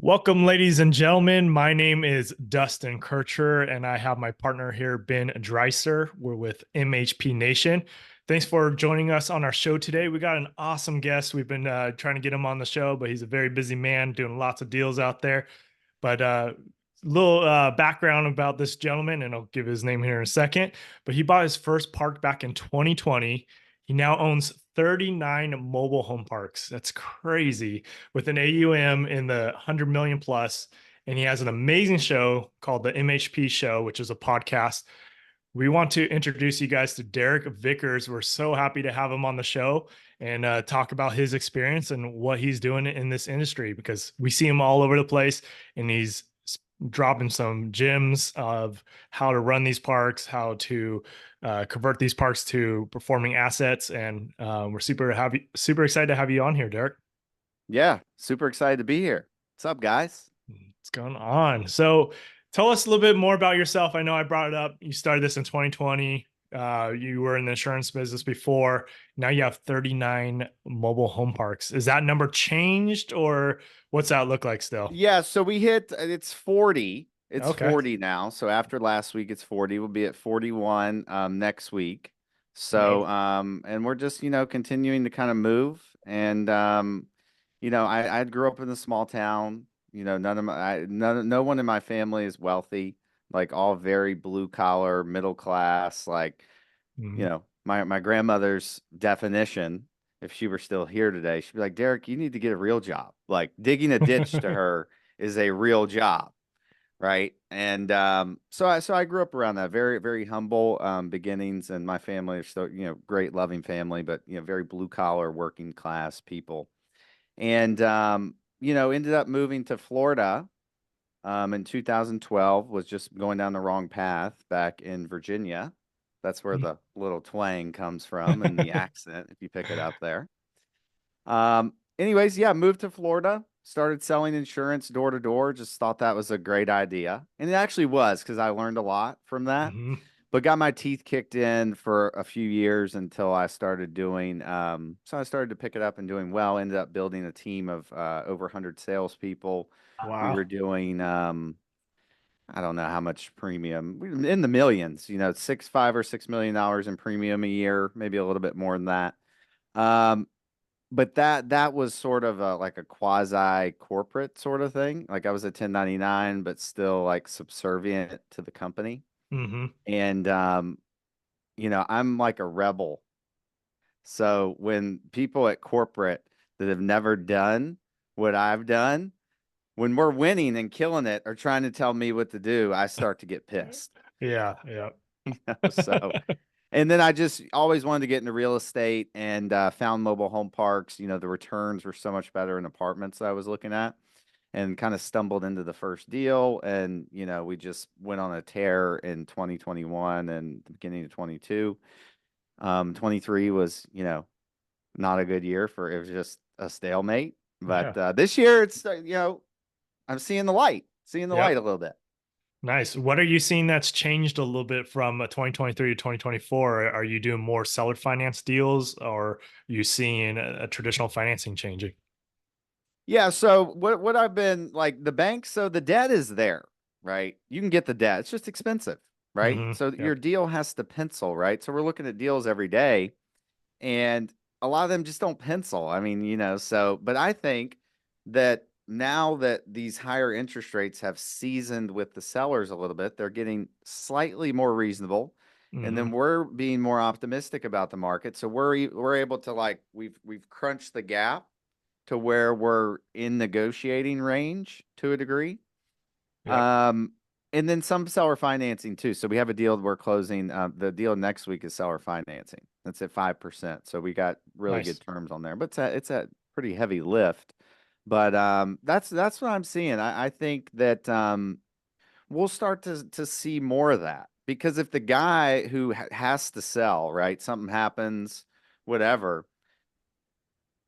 Welcome, ladies and gentlemen. My name is Dustin Kircher, and I have my partner here, Ben Dreiser. We're with MHP Nation. Thanks for joining us on our show today. We got an awesome guest. We've been trying to get him on the show, but he's a very busy man doing lots of deals out there. But little background about this gentleman, and I'll give his name here in a second. But he bought his first park back in 2020. He now owns 39 mobile home parks. That's crazy, with an AUM in the 100 million plus. And he has an amazing show called the MHP Show, which is a podcast. We want to introduce you guys to Derek Vickers. We're so happy to have him on the show and talk about his experience and what he's doing in this industry, because we see him all over the place and he's dropping some gems of how to run these parks, how to convert these parks to performing assets. And we're super excited to have you on here, Derek. Yeah, super excited to be here. What's up, guys? What's going on? So tell us a little bit more about yourself. I know I brought it up. You started this in 2020. You were in the insurance business before. Now you have 39 mobile home parks. Is that number changed, or what's that look like still? Yeah, so we hit it's 40. It's Okay. 40 now. So after last week, it's 40. We'll be at 41 next week. Nice. And we're just, continuing to kind of move. And I grew up in a small town. No one in my family is wealthy, like all very blue collar, middle class, like Mhm. my grandmother's definition, if she were still here today, she'd be like, Derek, you need to get a real job. Like digging a ditch to her is a real job, right? And so I grew up around that very, very humble beginnings, and my family is still, great loving family, but very blue collar, working class people. And ended up moving to Florida in 2012, was just going down the wrong path back in Virginia. That's where the little twang comes from and the accent, if you pick it up there. Anyways, yeah, moved to Florida, started selling insurance door to door. Just thought that was a great idea. And it actually was, because I learned a lot from that. Mhm. But got my teeth kicked in for a few years until I started doing, so I started to pick it up and doing well. Ended up building a team of over 100 salespeople. We were Wow. doing, I don't know how much premium, in the millions, $5 or $6 million in premium a year, maybe a little bit more than that. Um, but that was sort of like a quasi corporate sort of thing. Like I was a 1099, but still like subservient to the company. Hmm. And I'm like a rebel. So when people at corporate that have never done what I've done, when we're winning and killing it or trying to tell me what to do, I start to get pissed. Yeah, yeah. So, and then I just always wanted to get into real estate and found mobile home parks. The returns were so much better in apartments that I was looking at, and kind of stumbled into the first deal. And, we just went on a tear in 2021 and the beginning of 22. 23 was, not a good year for it was just a stalemate. But Yeah. this year it's, I'm seeing the light Yep. a little bit. Nice. What are you seeing that's changed a little bit from 2023 to 2024? Are you doing more seller finance deals, or are you seeing a traditional financing changing? Yeah, so what I've been like the bank, so the debt is there, right? You can get the debt. It's just expensive, right? Hmm. So your Yep. deal has to pencil, right? So we're looking at deals every day, and a lot of them just don't pencil. I mean, but I think that now that these higher interest rates have seasoned with the sellers a little bit, they're getting slightly more reasonable. And then Hmm. we're being more optimistic about the market. So we're able to, like, we've crunched the gap to where we're in negotiating range to a degree. Yep. Um, and then some seller financing too. So we have a deal we're closing. The deal next week is seller financing. That's at 5%. So we got really good Nice. terms on there. But it's a pretty heavy lift. But that's what I'm seeing. I think that we'll start to see more of that, because if the guy who has to sell, right, something happens, whatever,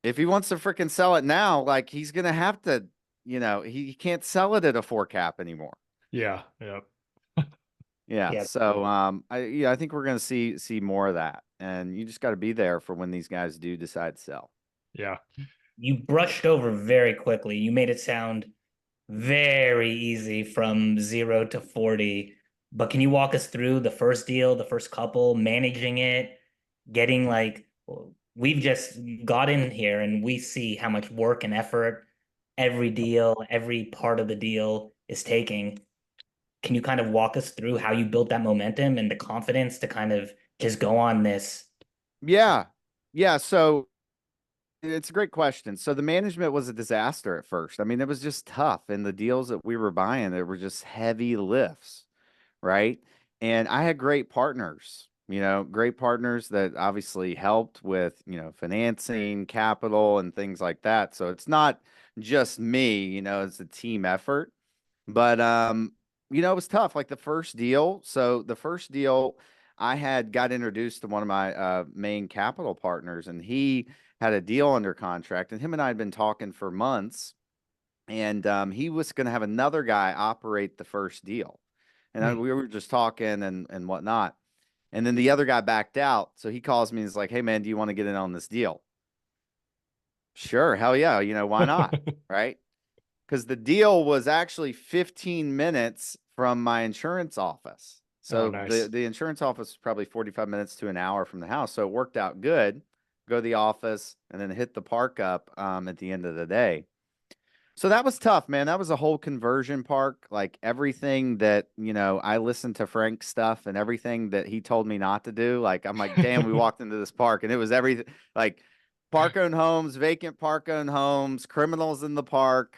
if he wants to freaking sell it now, like he's gonna have to, he can't sell it at a 4 cap anymore. Yeah. Yep. Yeah. Yeah, So I think we're gonna see more of that. And you just gotta be there for when these guys do decide to sell. Yeah. you brushed over very quickly. You made it sound very easy from 0 to 40. But can you walk us through the first deal, the first couple, managing it, getting like, we've just got in here and we see how much work and effort every deal, every part of the deal is taking. Can you kind of walk us through how you built that momentum and the confidence to kind of just go on this? Yeah. Yeah. So it's a great question. So the management was a disaster at first. I mean, it was just tough. And the deals that we were buying, they were just heavy lifts, right? And I had great partners, great partners that obviously helped with, financing, capital, and things like that. So it's not just me, it's a team effort. But it was tough. Like the first deal. So the first deal, I had got introduced to one of my main capital partners, and he had a deal under contract, and him and I had been talking for months, and he was going to have another guy operate the first deal, and Mm. we were just talking and whatnot, and then the other guy backed out, so he calls me and is like, "Hey man, do you want to get in on this deal?" Sure, hell yeah, why not, right? Because the deal was actually 15 minutes from my insurance office. Oh, So the nice. the insurance office was probably 45 minutes to an hour from the house. So it worked out good. Go to the office and then hit the park up at the end of the day. So that was tough, man. That was a whole conversion park. Like everything that, I listened to Frank's stuff and everything that he told me not to do. Like, I'm like, damn, we walked into this park and it was everything like park owned homes, vacant park owned homes, criminals in the park.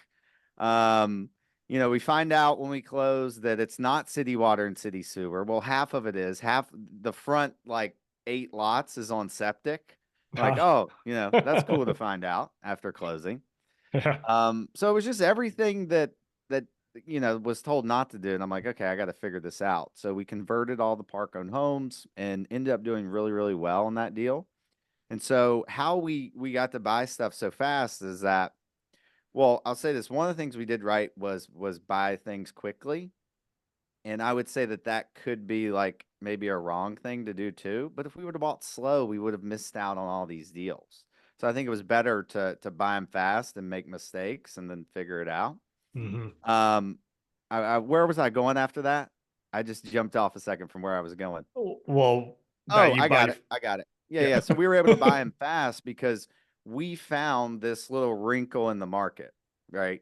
Um, we find out when we close that it's not city water and city sewer. Well, half of it is. Half the front, like 8 lots, is on septic. Like, Ah. oh, that's cool to find out after closing. Yeah. So it was just everything that was told not to do, and I'm like, okay, I got to figure this out. So we converted all the park-owned homes and ended up doing really, really well on that deal. And so how we got to buy stuff so fast is that, well, I'll say this: one of the things we did right was buy things quickly, and I would say that that could be like maybe a wrong thing to do too. But if we would have bought slow, we would have missed out on all these deals. So I think it was better to buy them fast and make mistakes and then figure it out. Hmm. Um, where was I going after that? I just jumped off a second from where I was going. Well, that Oh, you I got buy. it. I got it. Yeah, Yeah. yeah. So we were able to buy them fast because we found this little wrinkle in the market, right?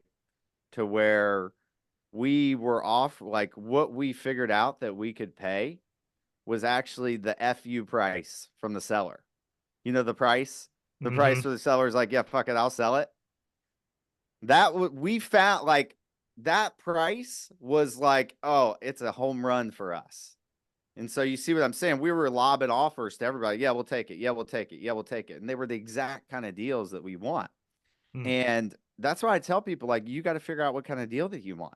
To where we were off, like what we figured out that we could pay was actually the FU price from the seller. The price? The price Hmm. for the seller is like, yeah, fuck it, I'll sell it. We found like that price was like, oh, it's a home run for us. And so you see what I'm saying? We were lobbing offers to everybody. Yeah, we'll take it. Yeah, we'll take it. Yeah, we'll take it. And they were the exact kind of deals that we want. Mm. And that's why I tell people, like, you got to figure out what kind of deal that you want,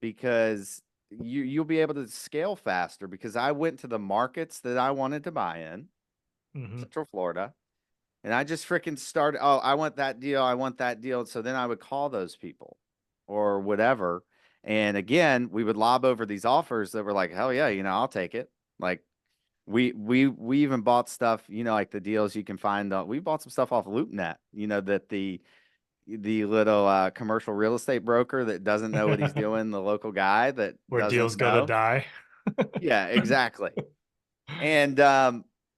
because you'll be able to scale faster, because I went to the markets that I wanted to buy in, Hmm. Central Florida, and I just freaking started, oh, I want that deal, I want that deal. So then I would call those people or whatever. And again, we would lob over these offers that were like, hell yeah, I'll take it. Like we even bought stuff, like the deals you can find. We bought some stuff off LoopNet, that the little commercial real estate broker that doesn't know what he's doing, the local guy that Where deals doesn't go to know. die. Yeah, exactly. And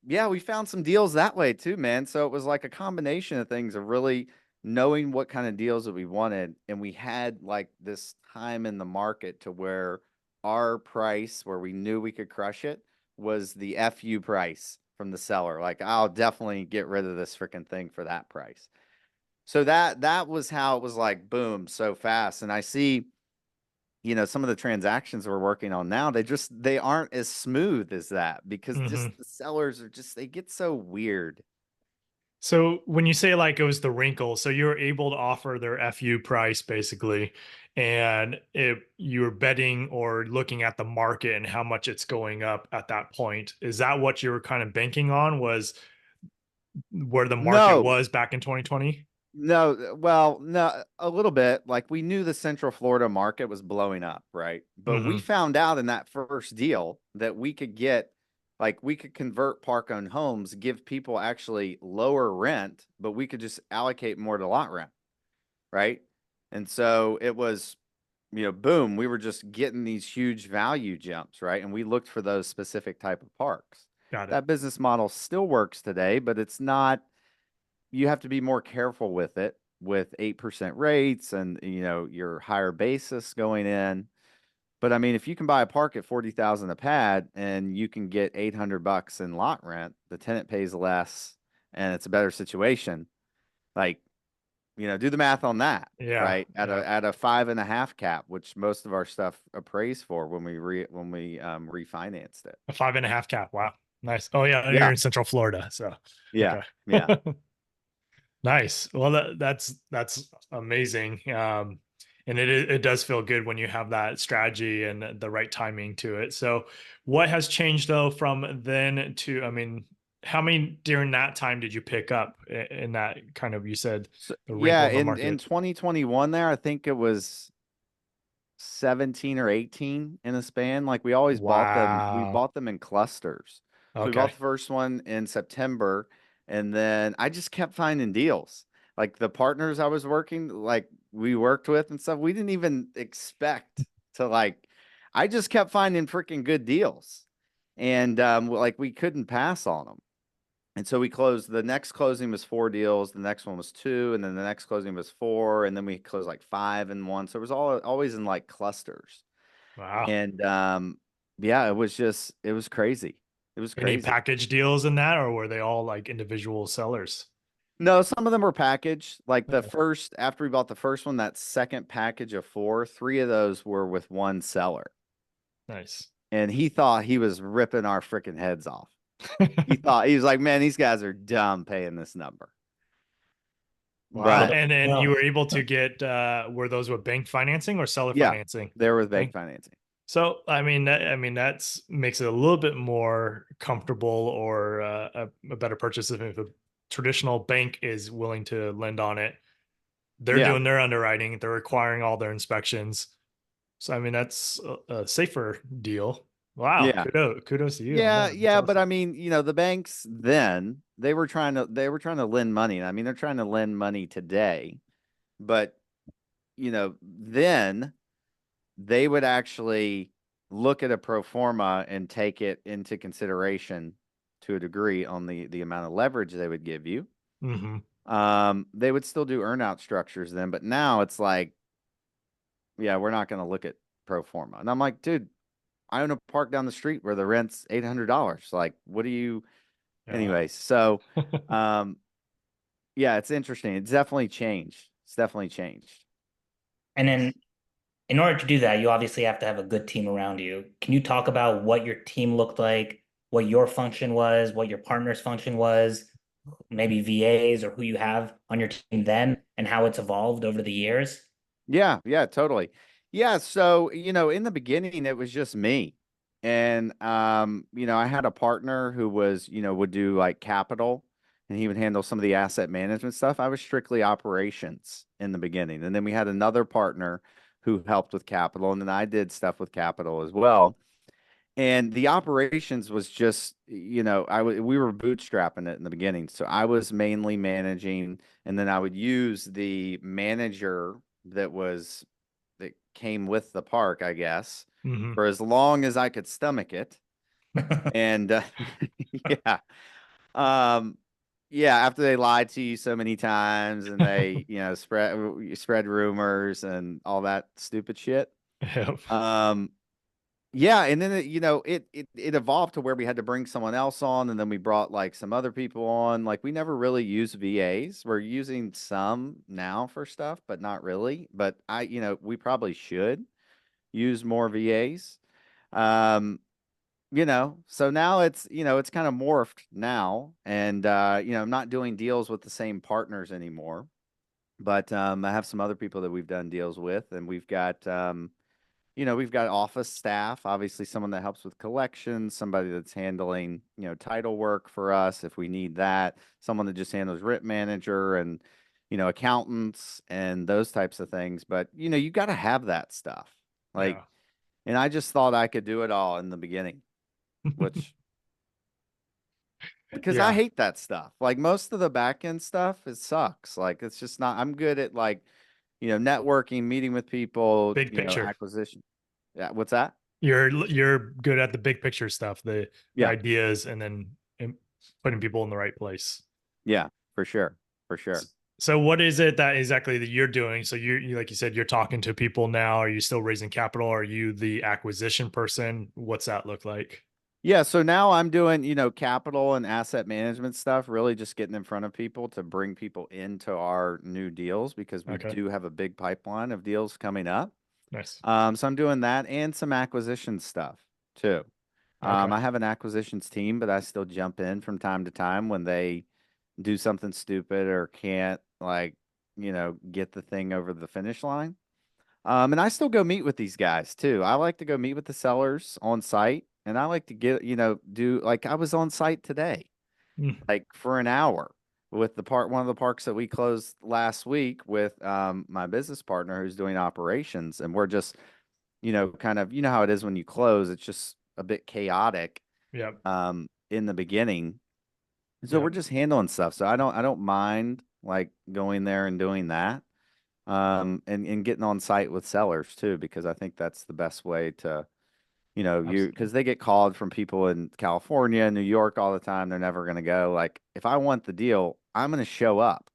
yeah, we found some deals that way too, man. So it was like a combination of things of really knowing what kind of deals that we wanted. And we had like this time in the market to where our price, where we knew we could crush it, was the FU price from the seller. Like, I'll definitely get rid of this freaking thing for that price. So that was how it was like boom so fast. And I see, some of the transactions we're working on now, they aren't as smooth as that, because Hmm. just the sellers are just, they get so weird. So when you say like it was the wrinkle, so you're able to offer their FU price basically, and if you're betting or looking at the market and how much it's going up at that point, is that what you were kind of banking on, was where the market No, was back in 2020? no, well, no, a little bit. Like, we knew the Central Florida market was blowing up, right? But we Hmm. found out in that first deal that we could get, like, we could convert park owned homes, give people actually lower rent, but we could just allocate more to lot rent, right? And so it was boom, we were just getting these huge value jumps, right? And we looked for those specific type of parks. Got it. That business model still works today, but it's not, you have to be more careful with it with 8% rates and, your higher basis going in. But I mean, if you can buy a park at 40,000 a pad and you can get $800 in lot rent, the tenant pays less and it's a better situation. Like, do the math on that, Yeah. right? At Yeah. a 5.5 cap, which most of our stuff appraised for when we refinanced it. A 5.5 cap. Wow. Nice. Oh yeah. You're Yeah, in Central Florida. So, yeah, okay. yeah. Nice. Well, that's amazing. And it does feel good when you have that strategy and the right timing to it. So, what has changed though from then to? I mean, how many during that time did you pick up in that kind of? You said So, the wrinkle yeah, in the in market. 2021 there, I think it was 17 or 18 in a span. Like we Wow. bought them in clusters. So we bought Okay. the first one in September, and then I just kept finding deals. Like the partners I was we worked with and stuff, we didn't even expect to I just kept finding freaking good deals. And we couldn't pass on them. And so we closed, the next closing was 4 deals, the next one was 2, and then the next closing was 4, and then we closed like 5 in one. So it was always in like clusters. Wow. And yeah, it was crazy. It was Any crazy. package deals in that, or were they all like individual sellers? No, some of them were packaged. Like the Okay. first, after we bought the first one, that second package of 4, 3 of those were with one seller. Nice. And he thought he was ripping our freaking heads off. He was like, man, these guys are dumb paying this number. Wow. But And then you No. were able to get were those with bank financing or seller yeah, financing? they were with bank Bank. financing. So I mean that's makes it a little bit more comfortable or a better purchase if a traditional bank is willing to lend on it. They're Yeah. doing their underwriting, they're requiring all their inspections. So I mean that's a safer deal. Wow, Yeah. kudos to you on Yeah, that. That's yeah, but I awesome. mean, the banks then they were trying to lend money. I mean, they're trying to lend money today, but then they would actually look at a pro forma and take it into consideration to a degree on the amount of leverage they would give you. Hmm. They would still do earnout structures then, but now it's like, yeah, we're not going to look at pro forma. And I'm like, dude, I own a park down the street where the rent's $800. Like, what do you, Yeah. anyway? So, um, yeah, it's interesting. It's definitely changed. It's definitely changed. And then in order to do that, you obviously have to have a good team around you. Can you talk about what your team looked like, what your function was, what your partner's function was, maybe VAs or who you have on your team then, and how it's evolved over the years? Yeah, yeah, totally. Yeah, so, in the beginning it was just me. And I had a partner who was, would do like capital and he would handle some of the asset management stuff. I was strictly operations in the beginning. And then we had another partner who helped with capital and then I did stuff with capital as well. And the operations was just, we were bootstrapping it in the beginning. So I was mainly managing, and then I would use the manager that came with the park, I guess, Hmm. for as long as I could stomach it. And yeah, um, yeah, after they lied to you so many times and they, spread rumors and all that stupid shit. Yep. Um, yeah, and then it evolved to where we had to bring someone else on, and then we brought like some other people on. Like we never really used VAs. We're using some now for stuff, but not really. But we probably should use more VAs. Um, so now it's kind of morphed now, and I'm not doing deals with the same partners anymore. But I have some other people that we've done deals with, and we've got office staff, obviously someone that helps with collections, somebody that's handling, title work for us if we need that, someone that just handles rent manager and, accountants and those types of things. But, you got to have that stuff. Like, Yeah. and I just thought I could do it all in the beginning, which, because I Yeah. hate that stuff. Like most of the back end stuff, it sucks. Like, it's just not, I'm good at like, networking, meeting with people, Big picture. acquisition. Yeah. What's that? You're good at the big picture stuff, the Yeah. ideas, and then putting people in the right place. Yeah, for sure. For sure. So what is it that exactly that you're doing? So like you said, you're talking to people now. Are you still raising capital? Are you the acquisition person? What's that look like? Yeah, so now I'm doing, capital and asset management stuff, really just getting in front of people to bring people into our new deals because we Okay, do have a big pipeline of deals coming up. nice. So I'm doing that and some acquisition stuff too. Okay, I have an acquisitions team, but I still jump in from time to time when they do something stupid or can't get the thing over the finish line. And I still go meet with these guys too. I like to go meet with the sellers on site, and I like to do like I was on site today, Mm, like for an hour with one of the parks that we closed last week with my business partner who's doing operations, and we're just, kind of, how it is when you close, it's just a bit chaotic yep, in the beginning. So we're yep. just handling stuff. So I don't mind like going there and doing that and getting on site with sellers too, because I think that's the best way to, Absolutely. because they get called from people in California, New York all the time. They're never going to go. Like, if I want the deal, I'm going to show up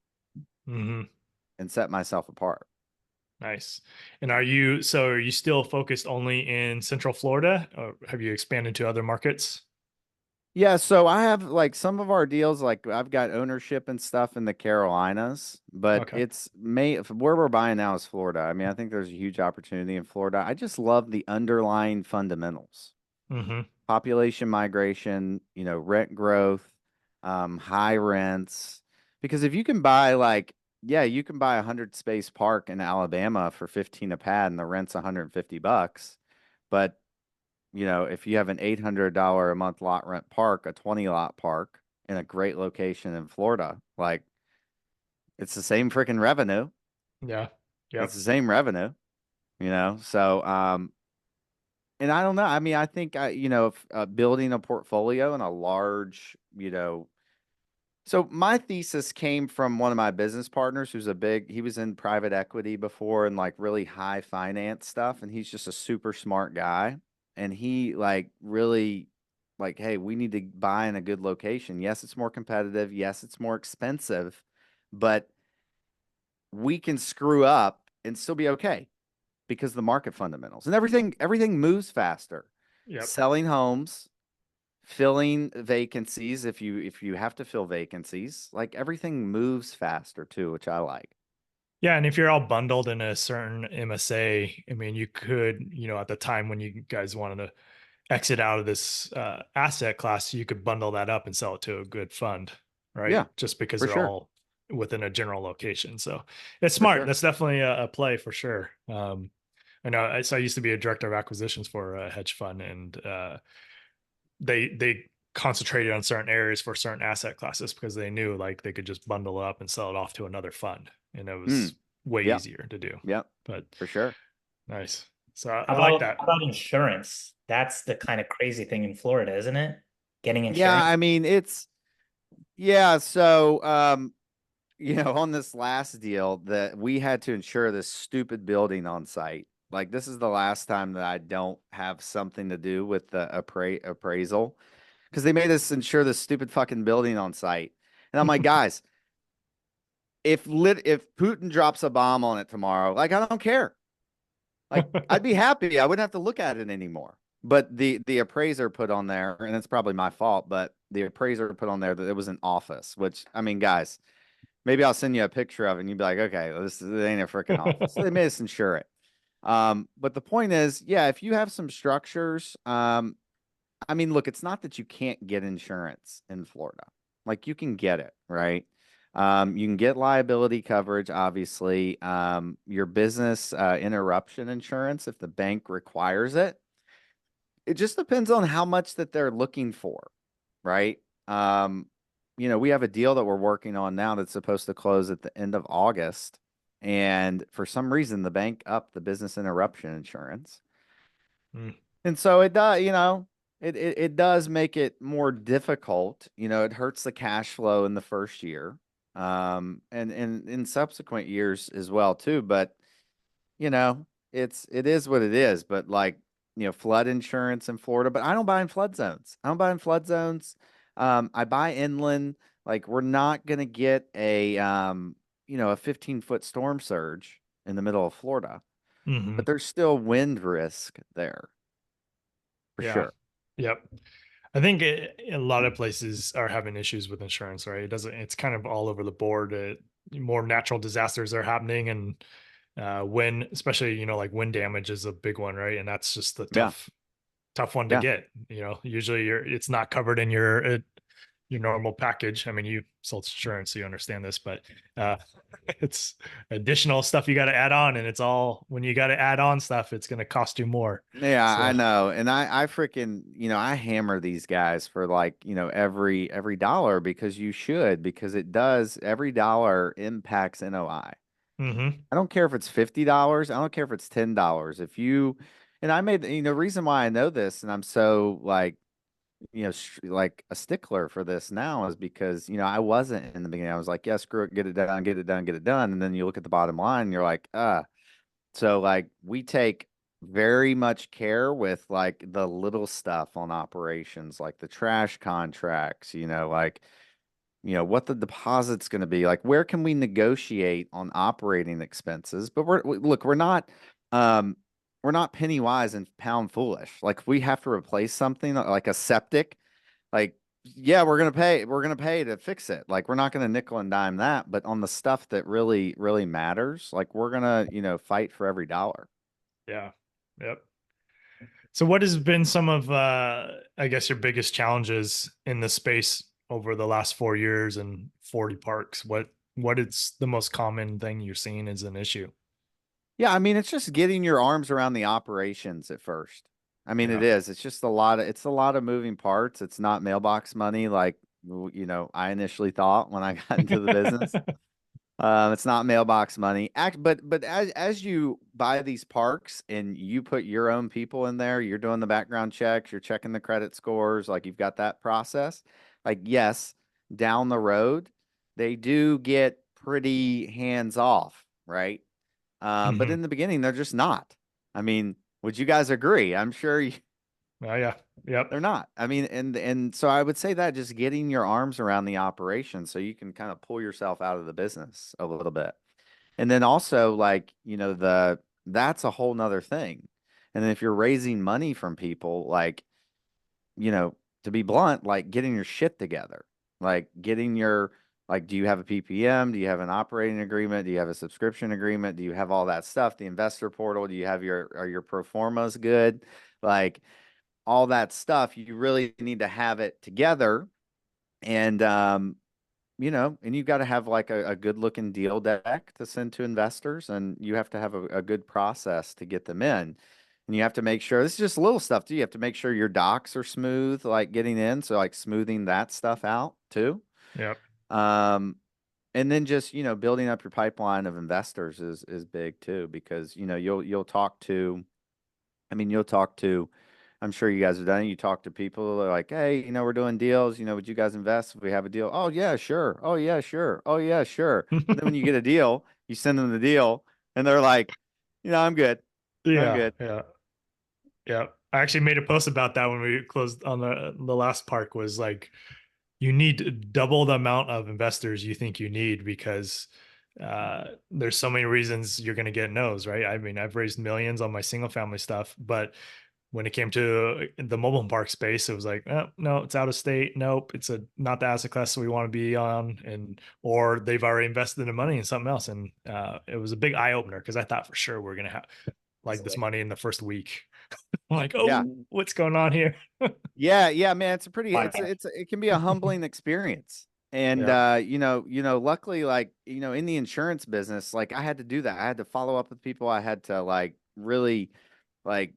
Hmm. and set myself apart. Nice. And are you still focused only in Central Florida, or have you expanded to other markets? Yeah, so I have like some of our deals, like I've got ownership and stuff in the Carolinas, but Okay. where we're buying now is Florida. I mean, I think there's a huge opportunity in Florida. I just love the underlying fundamentals. Hmm. Population migration, rent growth, high rents. Because if you can buy yeah, you can buy a 100 space park in Alabama for 15 a pad and the rent's $150. But, if you have an $800 a month lot rent park, a 20 lot park in a great location in Florida, like it's the same freaking revenue. Yeah. It's Yep. the same revenue, So, and I don't know. I mean, I think building a portfolio and a large, so my thesis came from one of my business partners he was in private equity before and like really high finance stuff, and he's just a super smart guy. And he like really like, hey, we need to buy in a good location. Yes, it's more competitive. Yes, it's more expensive, but we can screw up and still be okay because of the market fundamentals and everything moves faster. Yep. Selling homes, filling vacancies if you have to fill vacancies, like everything moves faster too, which I like. Yeah, and if you're all bundled in a certain MSA, I mean, you could, at the time when you guys wanted to exit out of this asset class, you could bundle that up and sell it to a good fund, right? Yeah, Just because for they're sure. all within a general location. So it's For smart. sure. That's definitely a play for sure. I know. So I used to be a director of acquisitions for a hedge fund, and they concentrated on certain areas for certain asset classes because they knew like they could just bundle up and sell it off to another fund, and it Mm, was way yeah, easier to do. yeah, But for sure. nice. So How I like about that. how about insurance? That's the kind of crazy thing in Florida, isn't it? Getting Yeah, insurance. I mean yeah, so on this last deal that we had to insure this stupid building on site. Like this is the last time that I don't have something to do with the appraisal because they made us insure this stupid fucking building on site. And I'm like, guys, if Putin drops a bomb on it tomorrow, like I don't care. Like I'd be happy. I wouldn't have to look at it anymore. But the appraiser put on there, and it's probably my fault, but the appraiser put on there that it was an office, which I mean, guys, maybe I'll send you a picture of it and you'd be like, okay, well, this ain't a freaking office. So they made us insure it. But the point is, yeah, if you have some structures, I mean, look, it's not that you can't get insurance in Florida. Like you can get it, right? You can get liability coverage, obviously. Your business interruption insurance, if the bank requires it. It just depends on how much that they're looking for, right? Um, we have a deal that we're working on now that's supposed to close at the end of August. And for some reason, the bank upped the business interruption insurance. Mm, And so it does, it does make it more difficult. It hurts the cash flow in the first year. and in subsequent years as well too. But you know, it is what it is. But like, flood insurance in Florida, but I don't buy in flood zones. I don't buy in flood zones. I buy inland. Like, we're not gonna get a 15-foot storm surge in the middle of Florida, Hmm. but there's still wind risk there for Yeah. sure. Yep. I think a lot of places are having issues with insurance, right? It's kind of all over the board. More natural disasters are happening, and wind, especially, like wind damage is a big one, right? And that's just the Yeah, tough one to yeah. get. Usually it's not covered in your normal package. I mean, you sold insurance, so you understand this, but uh, it's additional stuff you got to add on, and it's all when you got to add on stuff, it's going to cost you more. Yeah, I So, know. And I freaking, I hammer these guys for like, every dollar, because you should, because it does, every dollar impacts NOI. hmm. I don't care if it's $50. I don't care if it's $10. And I made, reason why I know this and I'm so like, like a stickler for this now is because, I wasn't in the beginning. I was like, yeah, screw it, get it done, get it done, get it done. And then you look at the bottom line and you're like, so like we take very much care with like the little stuff on operations, like the trash contracts, like, what the deposit's going to be, like where can we negotiate on operating expenses. But look, um we're not penny wise and pound foolish. Like if we have to replace something like a septic, like yeah, we're gonna pay to fix it. Like we're not gonna nickel and dime that, but on the stuff that really, really matters, like we're gonna, fight for every dollar. Yeah. Yep. So what has been some of I guess your biggest challenges in the space over the last 4 years and 40 parks? What is the most common thing you're seeing as an issue? Yeah, I mean, it's just getting your arms around the operations at first. I mean, it Yeah. is. It's just a lot of moving parts. It's not mailbox money like I initially thought when I got into the business. It's not mailbox money. But as you buy these parks and you put your own people in there, you're doing the background checks, you're checking the credit scores, like you've got that process. Like, yes, down the road, they do get pretty hands off, right? But Hmm. in the beginning, they're just not. I mean, would you guys agree? I'm sure Oh yeah. Yep. they're not. I mean, and so I would say that just getting your arms around the operation so you can kind of pull yourself out of the business a little bit. And then also like, that's a whole nother thing. And then if you're raising money from people, like, you know, to be blunt, like getting your shit together, like do you have a PPM? Do you have an operating agreement? Do you have a subscription agreement? Do you have all that stuff? The investor portal? Do you have are your pro formas good? Like all that stuff, you really need to have it together. And, and you've got to have like a good looking deal deck to send to investors, and you have to have a good process to get them in. And you have to make sure this is just little stuff too. You have to make sure your docs are smooth, like getting in. So like smoothing that stuff out too. Yep. Um, and then just, building up your pipeline of investors is big too, because, you'll talk to, I mean, you'll talk to, I'm sure you guys have done it. You talk to people they're like, hey, we're doing deals. Would you guys invest if we have a deal? Oh, yeah, sure. Oh, yeah, sure. Oh, yeah, sure. And then when you get a deal, you send them the deal and they're like, I'm good. I'm Yeah. good. Yeah. Yeah. I actually made a post about that when we closed on the last park. Was like, you need double the amount of investors you think you need, because there's so many reasons you're going to get no's, right? I mean, I've raised millions on my single family stuff, but when it came to the mobile home park space, it was like, oh, no, it's out of state. Nope, it's not the asset class we want to be on, and or they've already invested the money in something else, and it was a big eye opener because I thought for sure we're going to have like this money in the first week. I'm like, Yeah. oh, what's going on here? Yeah. Yeah, man. Fine. It can be a humbling experience. And, Yeah. luckily, like, in the insurance business, like I had to do that. I had to follow up with people. I had to like really like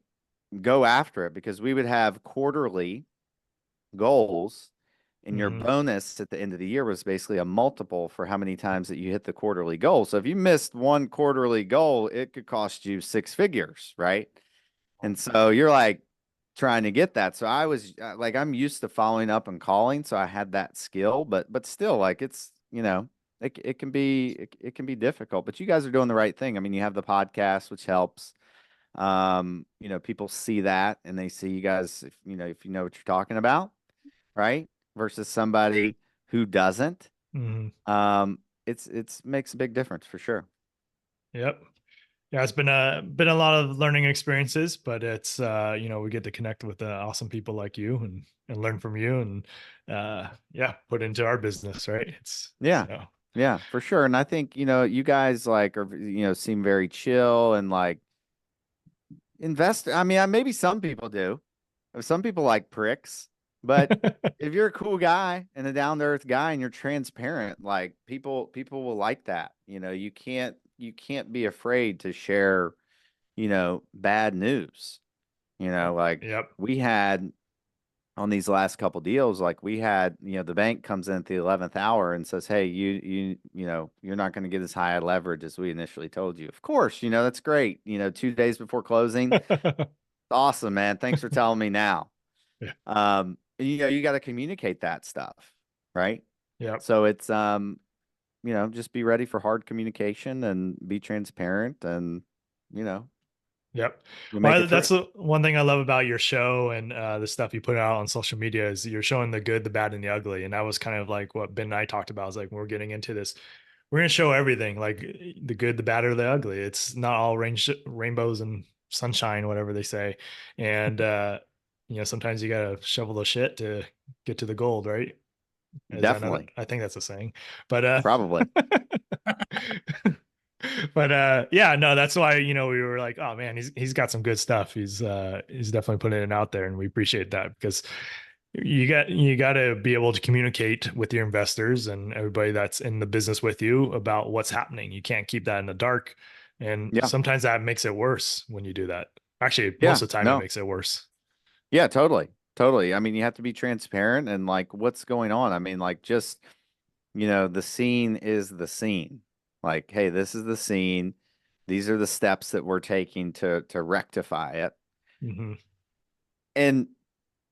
go after it, because we would have quarterly goals, and your Hmm. bonus at the end of the year was basically a multiple for how many times that you hit the quarterly goal. So if you missed one quarterly goal, it could cost you six figures, right? And so you're like trying to get that. So I was like, I'm used to following up and calling, so I had that skill, but still, like it's, it can be it can be difficult, but you guys are doing the right thing. I mean, you have the podcast, which helps. You know, people see that and they see you guys, if you know what you're talking about, right? Versus somebody who doesn't. Mhm. It's makes a big difference for sure. Yep. Yeah, it's been a lot of learning experiences, but it's we get to connect with awesome people like you and learn from you and yeah, put into our business, right? It's Yeah. so Yeah, for sure. And I think, you guys like are, seem very chill and like invest. I mean, maybe some people do. Some people like pricks, but if you're a cool guy and a down to earth guy and you're transparent, like people will like that. You can't be afraid to share, bad news. Like Yep. we had on these last couple deals, like we had, the bank comes in at the 11th hour and says, "Hey, you're not going to get as high a leverage as we initially told you." Of course, that's great. 2 days before closing, awesome, man. Thanks for telling me now. Yeah. You got to communicate that stuff, right? Yep. So it's just be ready for hard communication and be transparent and you know, Yep. you make Well, it through. that's the one thing I love about your show and the stuff you put out on social media is you're showing the good, the bad, and the ugly. And that was kind of like what Ben and I talked about. Is like when we're getting into this, we're gonna show everything, like the good, the bad, or the ugly. It's not all rainbows and sunshine, whatever they say. And sometimes you gotta shovel the shit to get to the gold, right? Is that not? Definitely. I think that's a saying. But Probably. but yeah, no, that's why we were like, oh man, he's got some good stuff. He's definitely putting it out there, and we appreciate that because you got to be able to communicate with your investors and everybody that's in the business with you about what's happening. You can't keep that in the dark, and Yeah. sometimes that makes it worse when you do that. Actually, Yeah. most of the time it No. makes it worse. Yeah, totally. Totally. I mean, you have to be transparent and like what's going on. I mean, like just, the scene is the scene. Like, hey, this is the scene. These are the steps that we're taking to rectify it. Hmm. And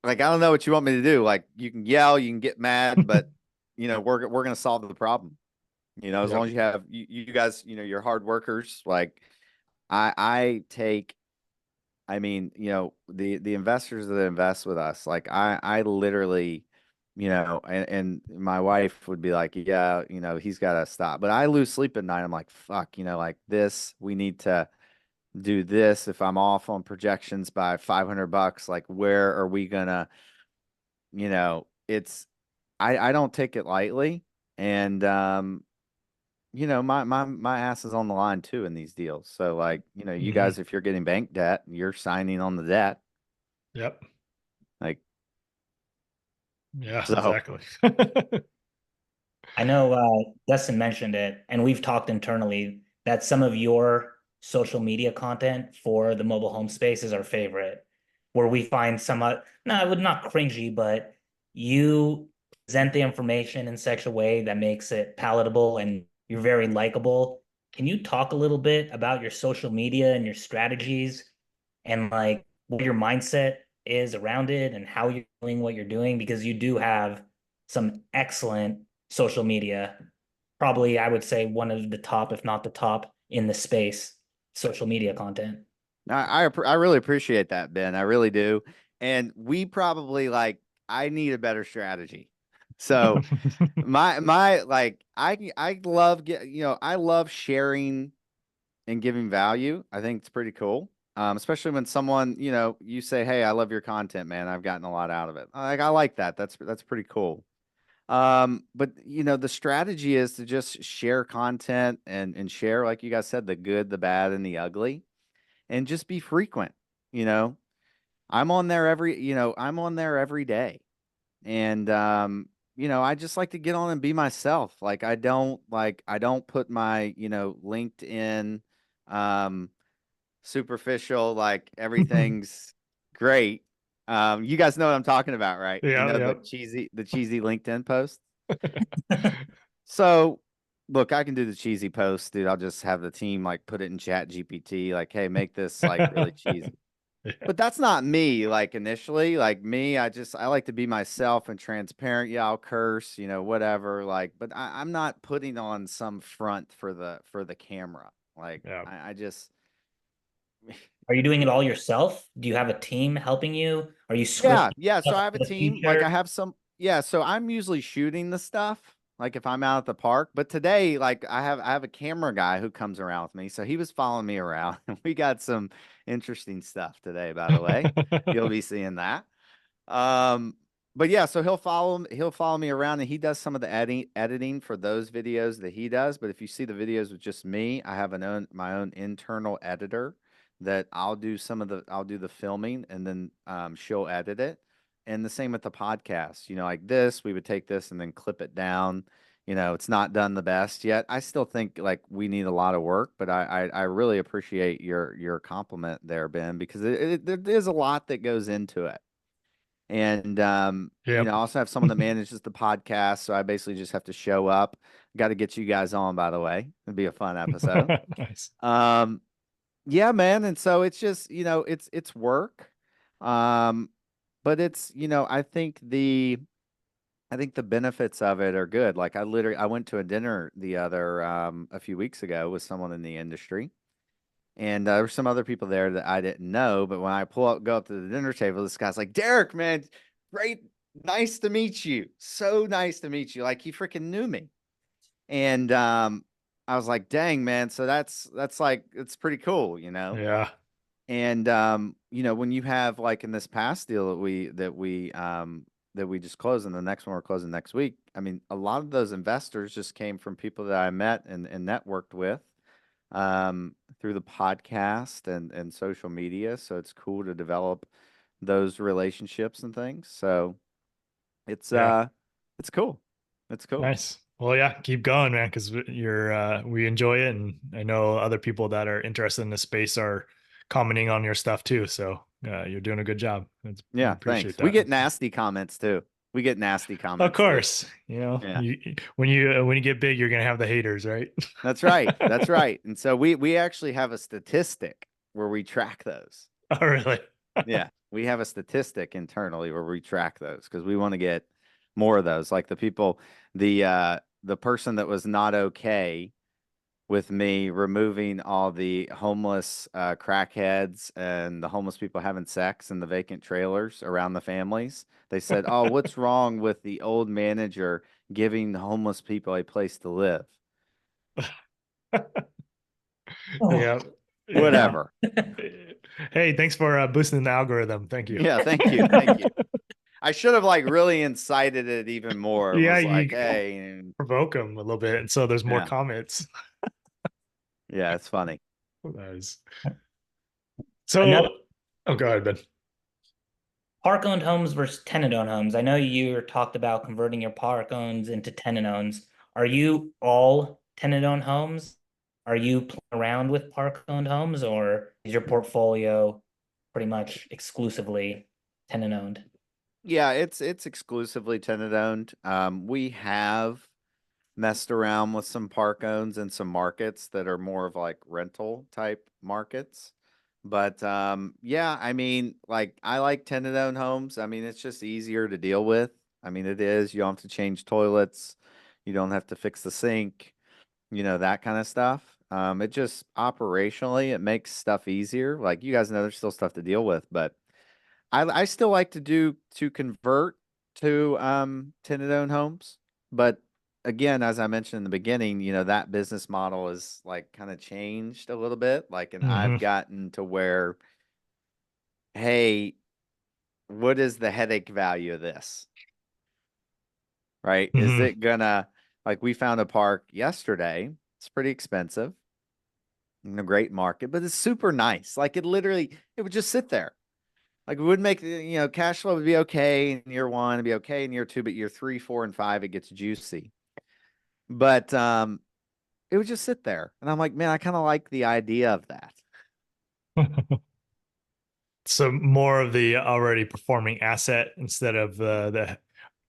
like, I don't know what you want me to do. Like, you can yell, you can get mad, but we're gonna solve the problem. As long Yep. as you have you guys, you're hard workers. Like, I take I mean, the investors that invest with us, like I literally, and my wife would be like, yeah, he's got to stop. But I lose sleep at night. I'm like, fuck, like this, we need to do this. If I'm off on projections by $500, like where are we gonna, it's I don't take it lightly. And my ass is on the line too in these deals. So like, you Hmm. guys, if you're getting bank debt, you're signing on the debt. Yep. Like, Yeah, so exactly. I know Dustin mentioned it, and we've talked internally that some of your social media content for the mobile home space is our favorite, where we find some, no, I would not cringy, but you present the information in such a way that makes it palatable and you're very likable. Can you talk a little bit about your social media and your strategies and like what your mindset is around it and how you're doing what you're doing? Because you do have some excellent social media. Probably, I would say one of the top, if not the top, in the space, social media content. I really appreciate that, Ben. I really do. And we probably like I need a better strategy. So my like I love I love sharing and giving value. I think it's pretty cool. Especially when someone, you say, "Hey, I love your content, man. I've gotten a lot out of it." Like I like that. That's pretty cool. But the strategy is to just share content and share, like you guys said, the good, the bad, and the ugly, and just be frequent. You know, I'm on there every day, and I just like to get on and be myself. Like I don't put my LinkedIn um superficial like everything's great. You guys know what I'm talking about, right? Yeah, The yep. cheesy LinkedIn post. So, look, I can do the cheesy post, dude. I'll just have the team like put it in Chat GPT, like, hey, make this like really cheesy. But that's not me, like initially. Like me, I like to be myself and transparent. Yeah, I'll curse, whatever. Like, but I'm not putting on some front for the camera. Like Yeah. I just Are you doing it all yourself? Do you have a team helping you? Are you Yeah, scripting yeah. So stuff I have a for the team. Like I future? have some. Yeah. So I'm usually shooting the stuff. Like if I'm out at the park. But today, like I have a camera guy who comes around with me. So he was following me around, and we got some interesting stuff today. By the way, you'll be seeing that. Um, but yeah. So he'll follow me around, and he does some of the editing for those videos that he does. But if you see the videos with just me, I have my own internal editor that I'll do the filming and then she'll edit it. And the same with the podcast. Like this, we would take this and then clip it down. It's not done the best yet. I still think like we need a lot of work, but I really appreciate your compliment there, Ben, because there is a lot that goes into it. And I Yep. also have someone that manages the podcast, so I basically just have to show up. Got to get you guys on, by the way. It'd be a fun episode. Nice. Um, yeah, man. And so it's just, it's work. Um, but it's, I think the benefits of it are good. Like I went to a dinner a few weeks ago with someone in the industry, and there were some other people there that I didn't know. But when I go up to the dinner table, this guy's like, Derek, man, great, nice to meet you. So nice to meet you. Like he freaking knew me. And I was like, dang, man. So that's like it's pretty cool, Yeah. And when you have like in this past deal that we just closed and the next one we're closing next week, I mean, a lot of those investors just came from people that I met and networked with through the podcast and social media. So it's cool to develop those relationships and things. So it's Yeah. it's cool. It's cool. Nice. Well, yeah, keep going, man, because we enjoy it, and I know other people that are interested in the space are commenting on your stuff too. So you're doing a good job. We Yeah, appreciate thanks. We that. get nasty comments too. We get nasty Of comments too. course, Yeah. when you get big, you're gonna have the haters, right? That's right. That's right. And so we actually have a statistic where we track those. Oh, really? Yeah. We have a statistic internally where we track those because we want to get more of those. Like the person that was not okay with me removing all the homeless crackheads and the homeless people having sex in the vacant trailers around the families. They said, "Oh, what's wrong with the old manager giving the homeless people a place to live?" Yeah. Yeah. Whatever. Hey, thanks for boosting the algorithm. Thank you. Yeah, thank you. Thank you. I should have like really incited it even more. Yeah, Was like, you hey, and provoke them a little bit, and so there's more yeah, comments. yeah, it's funny. Nice. Another So, oh, go ahead, Ben. park-owned homes versus tenant-owned homes. I know you talked about converting your park-owns into tenant-owns. Are you all tenant-owned homes? Are you playing around with park-owned homes, or is your portfolio pretty much exclusively tenant-owned? Yeah, it's exclusively tenant owned. We have messed around with some park owns and some markets that are more of like rental type markets. But yeah, I mean, like I like tenant owned homes. I mean, it's just easier to deal with. I mean, it is. You don't have to change toilets. You don't have to fix the sink, that kind of stuff. It just operationally it makes stuff easier. Like you guys know there's still stuff to deal with, but I still like to convert to tenant owned homes, but again, as I mentioned in the beginning, that business model is like kind of changed a little bit. Like, and I've Hmm. gotten to where, hey, what is the headache value of this? Right? Is Hmm. it gonna like we found a park yesterday? It's pretty expensive in a great market, but it's super nice. Like it would just sit there. Like it would make cash flow would be okay in year one, it'd be okay in year two, but year three, four, and five, it gets juicy. But it would just sit there. And I'm like, man, I kind of like the idea of that. So more of the already performing asset instead of the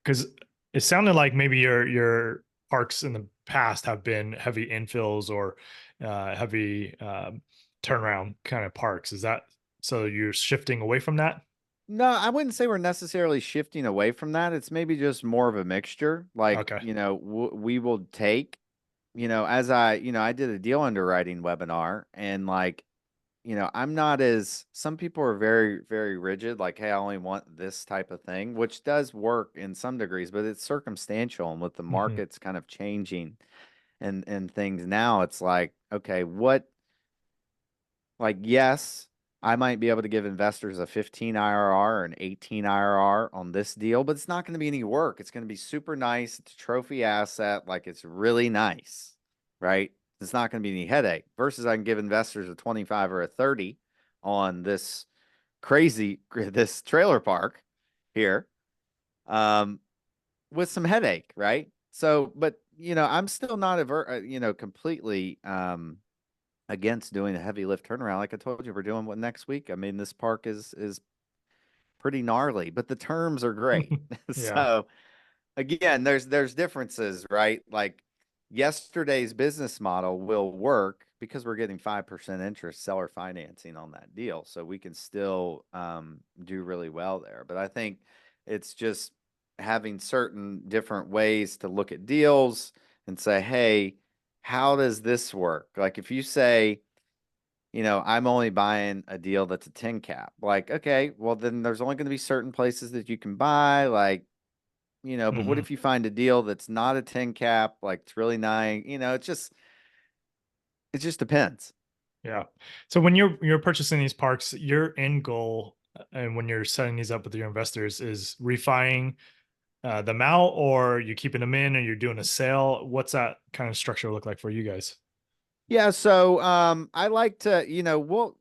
because it sounded like maybe your parks in the past have been heavy infills or heavy turnaround kind of parks. Is that So you're shifting away from that? No, I wouldn't say we're necessarily shifting away from that. It's maybe just more of a mixture. Like, Okay. we will take, I did a deal underwriting webinar and like, I'm not as, some people are very, very rigid, like, hey, I only want this type of thing, which does work in some degrees, but it's circumstantial. And with the Hmm. markets kind of changing and things now, it's like, okay, yes, I might be able to give investors a 15 IRR or an 18 IRR on this deal, but it's not going to be any work. It's going to be super nice. It's a trophy asset. Like it's really nice, right? It's not going to be any headache versus I can give investors a 25 or a 30 on this trailer park here, um, with some headache, right? So, but I'm still not completely, against doing a heavy lift turnaround. Like I told you, we're doing one next week. I mean, this park is pretty gnarly, but the terms are great. Yeah. So again, there's differences, right? Like yesterday's business model will work because we're getting 5% interest seller financing on that deal. So we can still do really well there. But I think it's just having certain different ways to look at deals and say, hey, how does this work? Like if you say, I'm only buying a deal that's a 10 cap. Like, okay, well, then there's only going to be certain places that you can buy. Like, but what Hmm. if you find a deal that's not a 10 cap? Like, it's really nice. It just depends. Yeah. So when you're purchasing these parks, your end goal, and when you're setting these up with your investors, is refining them out, or you keeping them in, and you're doing a sale. What's that kind of structure look like for you guys? Yeah. So, I like to,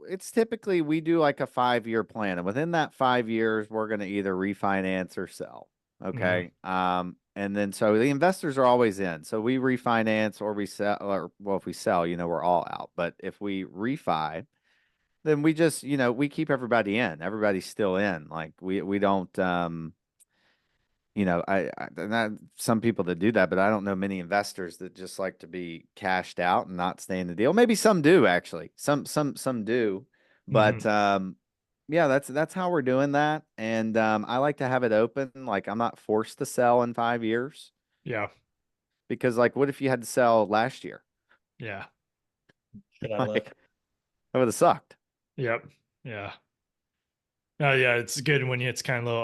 it's typically we do like a 5-year plan. And within that 5 years, we're going to either refinance or sell. Hmm. Okay. And then so the investors are always in. So we refinance or we sell, or well, if we sell, we're all out. But if we refi, then we just, we keep everybody in. Everybody's still in. Like we don't, not some people that do that, but I don't know many investors that just like to be cashed out and not stay in the deal. Maybe some do actually. Some do, Hmm. but yeah, that's how we're doing that. And I like to have it open. Like I'm not forced to sell in 5 years Yeah. because like, what if you had to sell last year? Yeah. Should I Like look? that would have sucked. Yep. Yeah. Yeah, it's good when it's kind of a little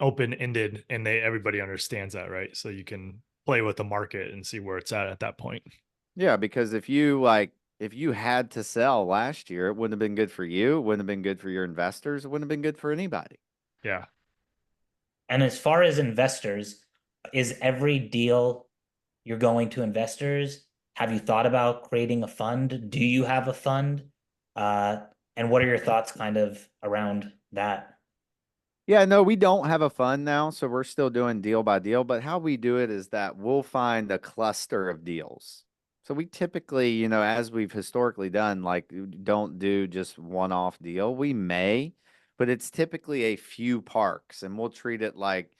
open-ended, and everybody understands that, right? So you can play with the market and see where it's at that point. Yeah, because if you had to sell last year, it wouldn't have been good for you. It wouldn't have been good for your investors. It wouldn't have been good for anybody. Yeah. And as far as investors, is every deal you're going to investors? Have you thought about creating a fund? Do you have a fund? Uh, and what are your thoughts kind of around that? Yeah, no, we don't have a fund now, so we're still doing deal by deal. But how we do it is that we'll find a cluster of deals. So we typically, as we've historically done, like don't do just one-off deal. We may, but it's typically a few parks, and we'll treat it like,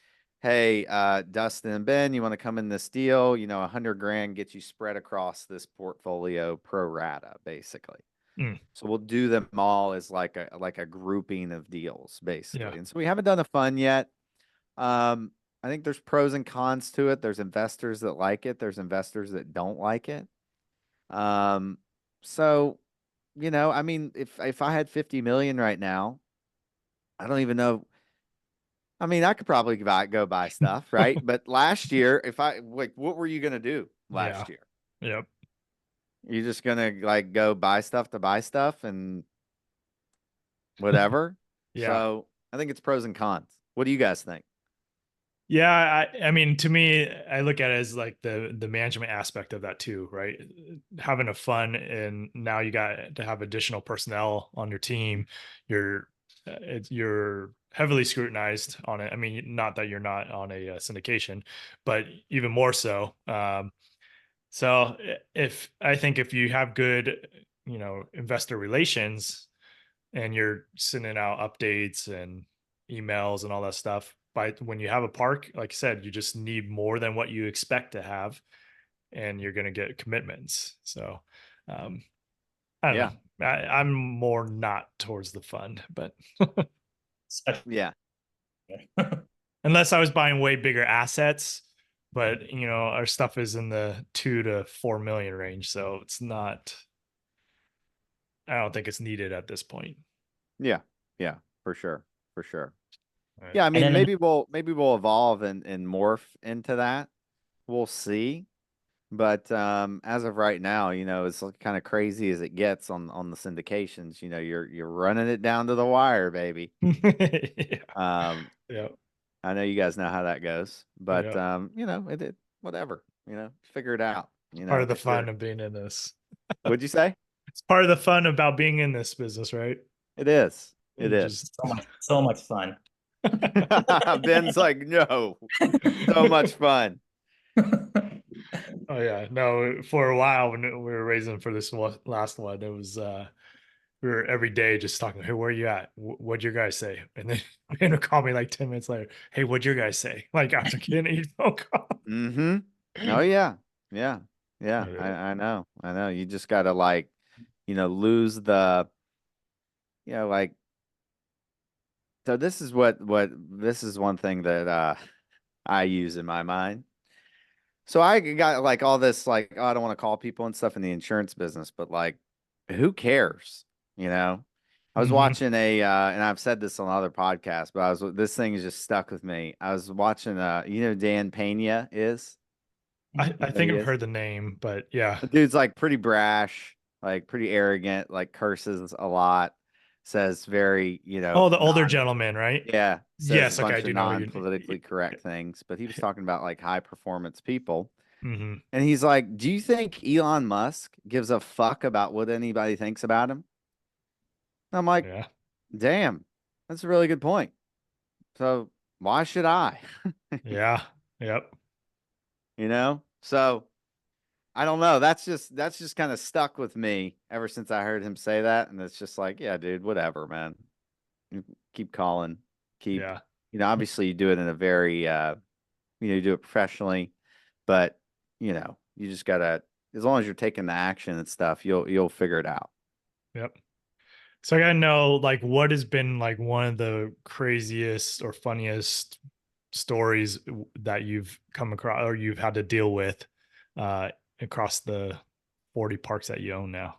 hey, Dustin and Ben, you want to come in this deal? 100 grand gets you spread across this portfolio pro rata, basically. Mm. So we'll do them all as like a grouping of deals, Yeah. basically. And so we haven't done a fund yet. I think there's pros and cons to it. There's investors that like it. There's investors that don't like it. Um, so I mean, if I had 50 million right now, I don't even know. I mean, I could probably go buy stuff, right? But last year, if I like, what were you gonna do Yeah. last year? Yep. You're just gonna like go buy stuff to buy stuff and whatever. Yeah. So I think it's pros and cons. What do you guys think? Yeah, I mean, to me, I look at it as like the management aspect of that too, right? Having a fun, and now you got to have additional personnel on your team. You're heavily scrutinized on it. I mean, not that you're not on a syndication, but even more so. So if I think if you have good, investor relations, and you're sending out updates and emails and all that stuff. But when you have a park, like I said, you just need more than what you expect to have, and you're going to get commitments. So, um, I don't Yeah. know. I'm more not towards the fun, but Especially- Yeah. unless I was buying way bigger assets, but our stuff is in the 2 to 4 million range, so it's not. I don't think it's needed at this point. Yeah. Yeah. For sure. For sure. Right. Yeah. I And mean, then maybe we'll evolve and morph into that. We'll see. But as of right now, it's kind of crazy as it gets on the syndications. You're running it down to the wire, baby. Yeah. Um, Yeah. I know you guys know how that goes, but Yeah. it whatever. Figure it out. Part of the If you're, fun of being in this. what'd you say? It's part of the fun about being in this business, right? It is. It You is. just so much fun. Ben's like, no, so much fun. Oh yeah, no. For a while when we were raising for this last one, it was we were every day just talking. Hey, where you at? What'd your guys say? And then Ben would call me like 10 minutes later. Hey, what'd your guys say? Like after getting a phone call. Mm-hmm. Oh yeah. Yeah. Yeah. Yeah. I know. I know. You just gotta like, lose the, like, so this is one thing that I use in my mind. So I got like all this like, oh, I don't want to call people and stuff in the insurance business, but like, who cares? You know? I was Mhm. watching and I've said this on other podcasts, but this thing is just stuck with me. I was watching Dan Pena is? I You know who think he I've is? heard the name, but yeah. The dude's like pretty brash, like pretty arrogant, like curses a lot, says very, Oh, the older non, gentleman, right? yeah, says a Yes. Okay, I bunch of do know you. non-politically correct things, but he was talking about like high performance people. Hmm. And he's like, do you think Elon Musk gives a fuck about what anybody thinks about him? And I'm like, Yeah. damn, that's a really good point. So why should I? Yeah. Yep. So I don't know. That's just kind of stuck with me ever since I heard him say that. And it's just like, yeah, dude, whatever, man. You keep calling. Keep, Yeah. obviously you do it in a very you do it professionally, but you just gotta, as long as you're taking the action and stuff, you'll figure it out. Yep. So I gotta know, like, what has been like one of the craziest or funniest stories that you've come across or you've had to deal with uh, across the 40 parks that you own now.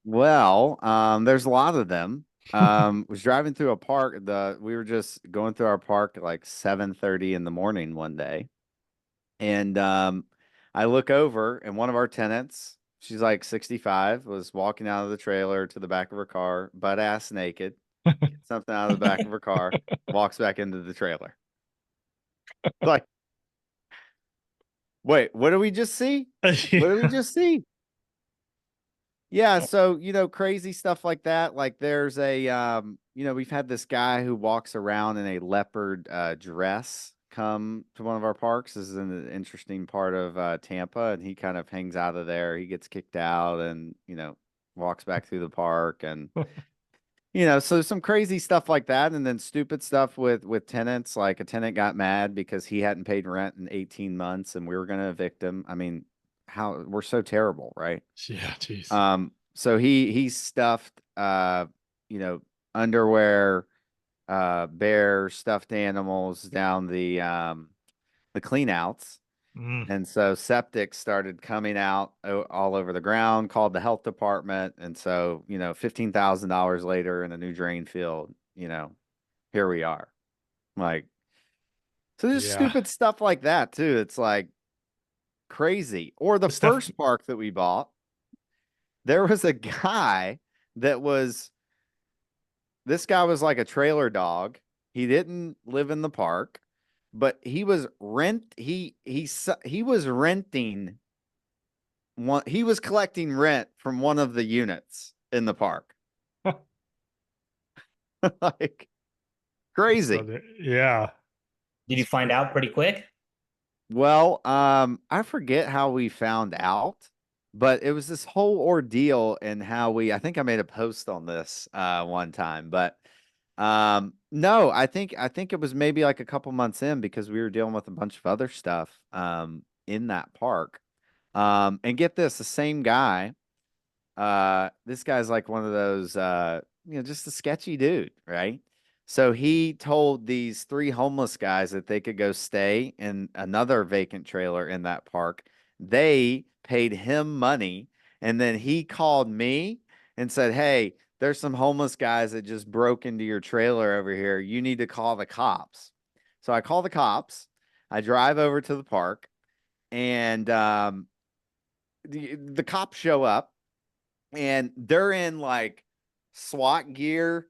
Well, there's a lot of them. Was driving through a park. We were just going through our park at like 7:30 in the morning one day, and I look over, and one of our tenants, she's like 65, was walking out of the trailer to the back of her car, butt ass naked, gets something out of the back of her car, walks back into the trailer. Like, wait, what did we just see? What did we just see? Yeah, so crazy stuff like that. Like there's we've had this guy who walks around in a leopard dress come to one of our parks. This is an interesting part of Tampa, and he kind of hangs out of there. He gets kicked out and, walks back through the park and so some crazy stuff like that, and then stupid stuff with tenants. Like a tenant got mad because he hadn't paid rent in 18 months and we were gonna evict him. I mean, how we're so terrible, right? Yeah, jeez. So he stuffed you know, underwear, bear, stuffed animals down the clean outs. Mm, And so septic started coming out all over the ground, called the health department. And so, $15,000 later in a new drain field, here we are. Like, so there's yeah. stupid stuff like that too. It's like crazy. Or the The stuff. first park that we bought, there was a guy that was this guy was like a trailer dog. He didn't live in the park, but he was he was renting one. He was collecting rent from one of the units in the park. Like crazy. Yeah. Did you find out pretty quick? Well, I forget how we found out, but it was this whole ordeal and how I think I made a post on this one time, but no, I think it was maybe like a couple months in because we were dealing with a bunch of other stuff in that park. And get this, the same guy this guy's like one of those, just a sketchy dude, right? So he told these three homeless guys that they could go stay in another vacant trailer in that park. They paid him money, and then he called me and said, "Hey, there's some homeless guys that just broke into your trailer over here. You need to call the cops." So I call the cops. I drive over to the park, and the cops show up, and they're in like SWAT gear.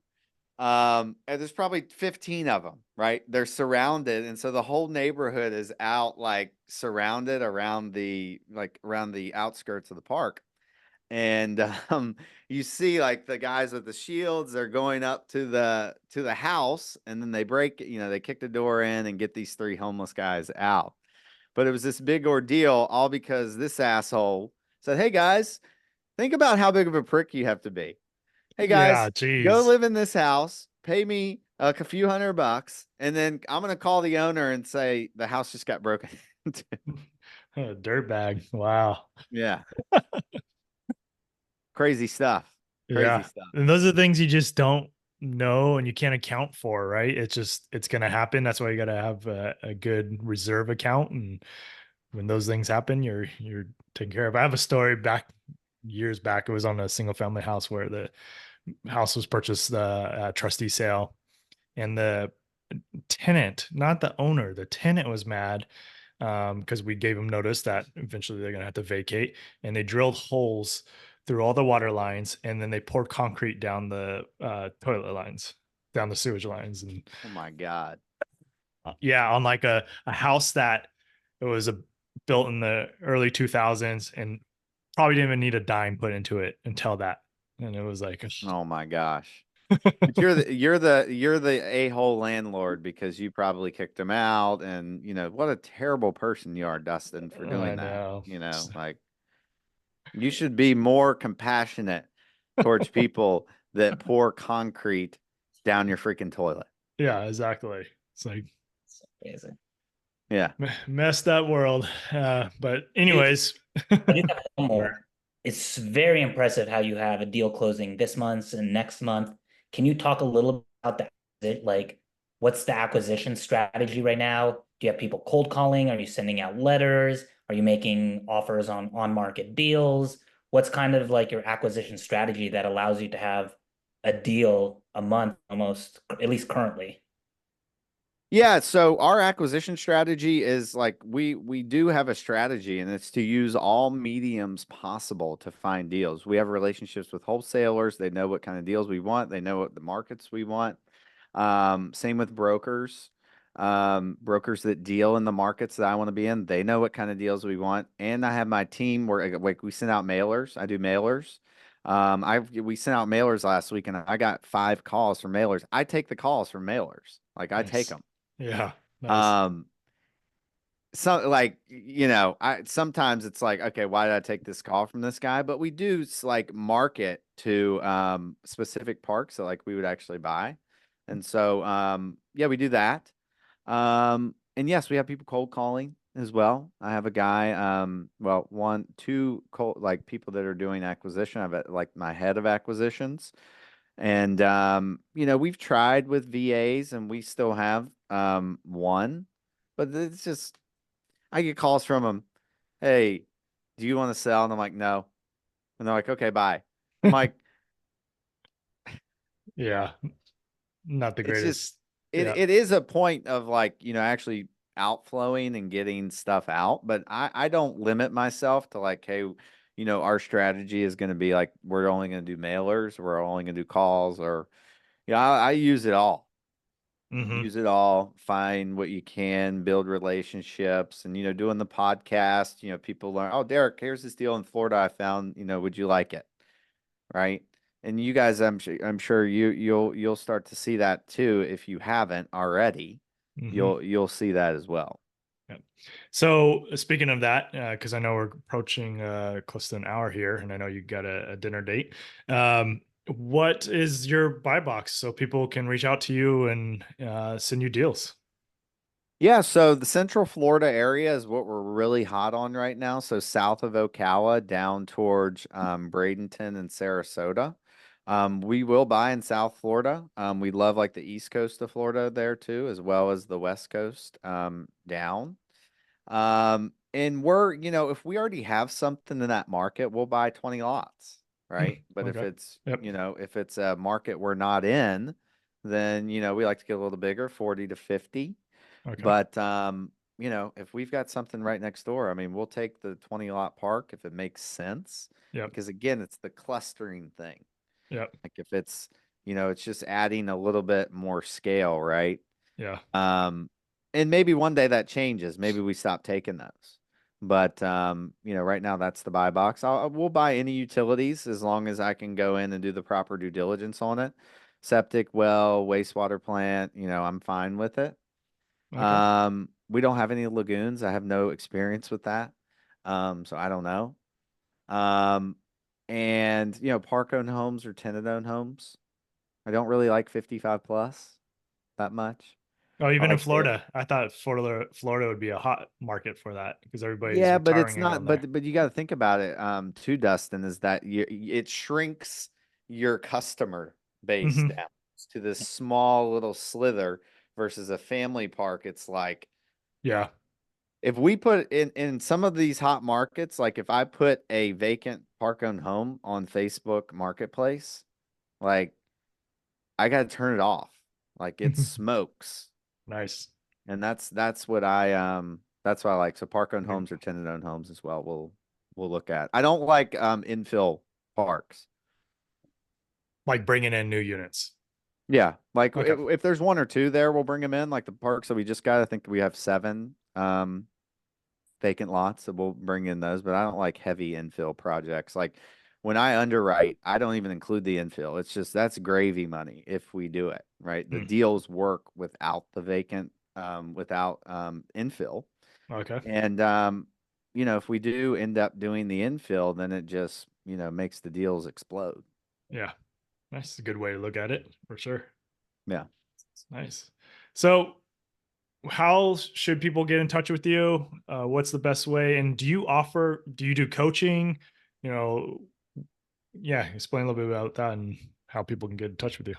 And there's probably 15 of them, right? They're surrounded, and so the whole neighborhood is out, like surrounded around the outskirts of the park. And you see like the guys with the shields, they're going up to the house, and then they kick the door in and get these three homeless guys out. But it was this big ordeal, all because this asshole said, "Hey guys, think about how big of a prick you have to be. Hey Yeah, guys, go geez. live in this house, pay me like a few $100, and then I'm gonna call the owner and say the house just got broken into." Dirtbag. Wow. Yeah, crazy stuff. Crazy Yeah. stuff. And those are things you just don't know and you can't account for, right? It's going to happen. That's why you got to have a good reserve account. And when those things happen, you're taken care of. I have a story back years back. It was on a single family house where the house was purchased trustee sale, and the tenant, not the owner, the tenant was mad because we gave them notice that eventually they're going to have to vacate, and they drilled holes through all the water lines, and then they poured concrete down the toilet lines, down the sewage lines. And Oh my God. yeah, on like a house that it was built in the early 2000s, and probably didn't even need a dime put into it until that. And it was like, Oh my gosh. But you're the a-hole landlord because you probably kicked him out, and what a terrible person you are, Dustin, for I doing that. know. Like, you should be more compassionate towards people that pour concrete down your freaking toilet. Yeah, exactly. It's like It's amazing. Yeah. messed up world. But Dude, anyways, I do have one more. It's very impressive how you have a deal closing this month and next month. Can you talk a little about that? Like, what's the acquisition strategy right now? Do you have people cold calling? Are you sending out letters? Are you making offers on market deals? What's kind of like your acquisition strategy that allows you to have a deal a month almost, at least currently? Yeah, so our acquisition strategy is like we do have a strategy, and it's to use all mediums possible to find deals. We have relationships with wholesalers. They know what kind of deals we want. They know what the markets we want. Same with brokers. Brokers that deal in the markets that I want to be in, they know what kind of deals we want. And I have my team where like we send out mailers. I do mailers. We sent out mailers last week, and I got 5 calls from mailers. I take the calls from mailers. Like, I take nice. them. Yeah, nice. Um, so like, I sometimes it's like, okay, why did I take this call from this guy? But we do like market to specific parks that like we would actually buy. And so yeah, we do that. And yes, we have people cold calling as well. I have a guy, well, two cold like people that are doing acquisition. I've like my head of acquisitions. And we've tried with VAs, and we still have one, but it's just I get calls from them. "Hey, do you want to sell?" And I'm like, "No." And they're like, "Okay, bye." I'm like, Yeah, not the it's just greatest. it Yeah. it is a point of like, actually outflowing and getting stuff out, but I don't limit myself to like, hey, our strategy is going to be like we're only going to do mailers, we're only going to do calls, or I use it all. Hmm. Use it all, find what you can, build relationships, and doing the podcast, people learn, "Oh, Derek, here's this deal in Florida I found, would you like it?" Right? And you guys, I'm sure you'll start to see that too if you haven't already. Hmm. You'll see that as well. Yeah. So speaking of that, because I know we're approaching close to an hour here, and I know you got a dinner date. What is your buy box so people can reach out to you and send you deals? Yeah, so the Central Florida area is what we're really hot on right now. So south of Ocala down towards Bradenton and Sarasota. We will buy in South Florida. We love like the east coast of Florida there too, as well as the west coast down. And we're, if we already have something in that market, we'll buy 20 lots, right? But if Okay. it's, Yep. if it's a market we're not in, then, we like to get a little bigger, 40 to 50. Okay. But if we've got something right next door, I mean, we'll take the 20 lot park if it makes sense. Yep. Because again, it's the clustering thing. Yep. Like if it's, it's just adding a little bit more scale, right? Yeah. And maybe one day that changes. Maybe we stop taking those. But right now that's the buy box. We'll buy any utilities as long as I can go in and do the proper due diligence on it. Septic well, wastewater plant, I'm fine with it. Okay. We don't have any lagoons. I have no experience with that. So I don't know. Um, and park owned homes or tenant owned homes. I don't really like 55 plus that much. Oh, I even in like Florida, I thought Florida would be a hot market for that because everybody's Yeah, but it's retiring and going not. there. But you got to think about it. Too, Dustin, is that it shrinks your customer base Hmm. down to this small little slither versus a family park. It's like Yeah. if we put in some of these hot markets, like if I put a vacant park owned home on Facebook Marketplace, like I got to turn it off. Like it smokes. Nice. And that's what that's what I like. So park owned homes or tenant owned homes as well. We'll look at. I don't like infill parks. Like bringing in new units. Yeah, like Okay. if there's one or two there, we'll bring them in. Like the parks that we just got, I think we have 7 vacant lots, so we'll bring in those. But I don't like heavy infill projects. Like when I underwrite, I don't even include the infill. It's just that's gravy money if we do it, right? The Mm. deals work without the vacant, without infill. Okay. And if we do end up doing the infill, then it just, makes the deals explode. Yeah. Nice. A good way to look at it for sure. Yeah. Nice. So, how should people get in touch with you? What's the best way? And do you do coaching? You know, yeah, explain a little bit about that and how people can get in touch with you.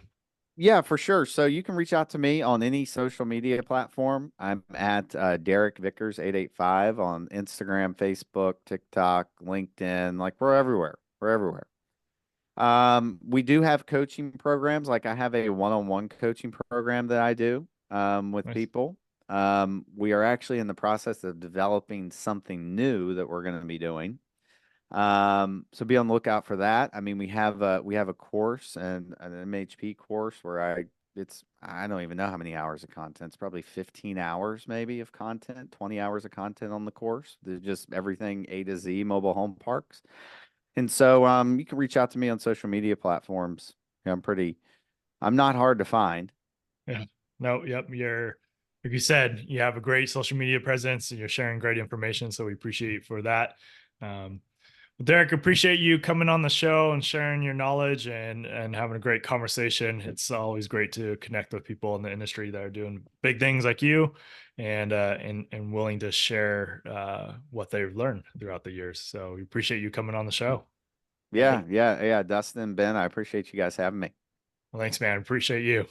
Yeah, for sure. So you can reach out to me on any social media platform. I'm at Derek Vickers 885 on Instagram, Facebook, TikTok, LinkedIn. Like we're everywhere. We're everywhere. We do have coaching programs. Like I have a one-on-one coaching program that I do with Nice. people. We are actually in the process of developing something new that we're going to be doing. So be on the lookout for that. I mean, we have a course and an MHP course where I don't even know how many hours of content. It's probably 15 hours maybe of content, 20 hours of content on the course. There's just everything A to Z mobile home parks. And so you can reach out to me on social media platforms. Yeah, I'm not hard to find. Yeah. No, yep. Like you said, you have a great social media presence and you're sharing great information. So we appreciate you for that. Um, Derek, appreciate you coming on the show and sharing your knowledge and having a great conversation. It's always great to connect with people in the industry that are doing big things like you and willing to share what they've learned throughout the years. So we appreciate you coming on the show. Yeah, yeah, yeah. Dustin, Ben, I appreciate you guys having me. Well, thanks, man. Appreciate you.